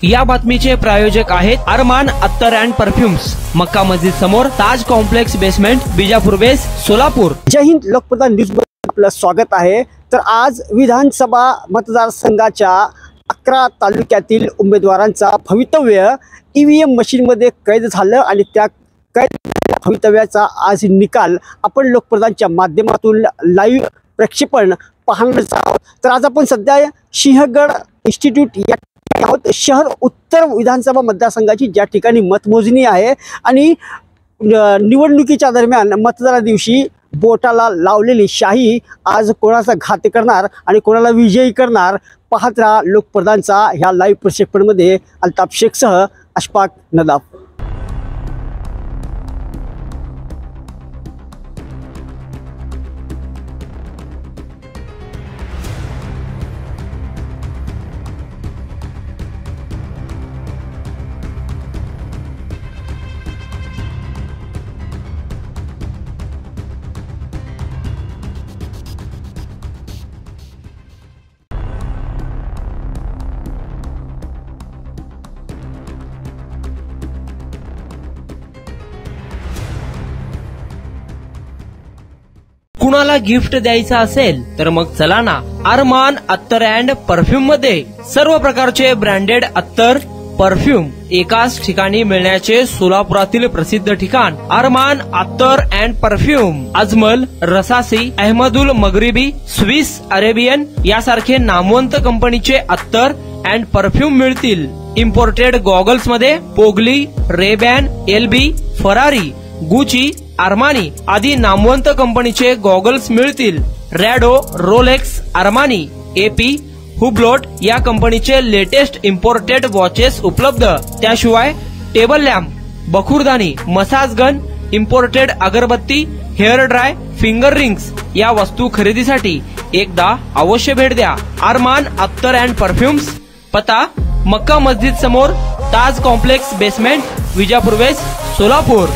या बातमीचे प्रायोजक आहेत अरमान अत्तर अँड परफ्युम्स, मक्का मस्जिद समोर, ताज कॉम्प्लेक्स बेसमेंट, बिजापूर बेस, सोलापूर। जय हिंद, लोकप्रधान न्यूज मध्ये आपलं स्वागत आहे। तर आज विधानसभा मतदारसंघाच्या 11 तालुक्यातील उमेदवारांचा भवितव्य ईव्हीएम मशीन मध्ये कैद झालं आणि त्या कैद भवितव्याचा आज निकाल आपण लोकप्रधानच्या माध्यमातून लाईव्ह प्रक्षेपण पाहणार आहोत। तर आज आपण सध्या सिंहगड इन्स्टिट्यूट या आहोत, शहर उत्तर विधानसभा मतदारसंघाची ज्या ठिकाणी मतमोजणी आहे आणि निवडणुकीच्या दरम्यान मतदाना दिवशी बोटाला लावलेली शाही आज कोणाचा घात करणार आणि कोणाला विजयी करणार पाहत राहा लोकप्रधानचा ह्या लाईव्ह प्रक्षेपणमध्ये अल्ताफ शेखसह अशफाक नदाफ। कुणाला गिफ्ट द्यायचं असेल तर मग चला ना अरमान अत्तर अँड परफ्यूम मध्ये सर्व प्रकारचे ब्रँडेड अत्तर परफ्यूम एकाच ठिकाणी मिळण्याचे सोलापुरातील प्रसिद्ध ठिकाण अरमान अत्तर and perfume. Ajmal, Rasasi, Ahmed Al Maghribi, Swiss Arabian यासारखे नामवंत कंपनीचे अत्तर अँड परफ्यूम मिळतील। इम्पोर्टेड गॉगल्स मध्ये पोगली, Ray Ban, LB, Ferrari, Gucci, Armani आदी नामवंत कंपनीचे गॉगल्स मिळतील। Rado, Rolex, Armani, AP, Hublot या कंपनीचे लेटेस्ट इम्पोर्टेड वॉचेस उपलब्ध। त्याशिवाय टेबल लॅम्प, बखुरदानी, मसाज गन, इम्पोर्टेड अगरबत्ती, हेअर ड्राय, फिंगर रिंग्स या वस्तू खरेदीसाठी एकदा अवश्य भेट द्या अरमान अत्तर अँड परफ्यूम्स। पता मक्का मस्जिद समोर, Taj complex basement, Vijapur west, Solapur.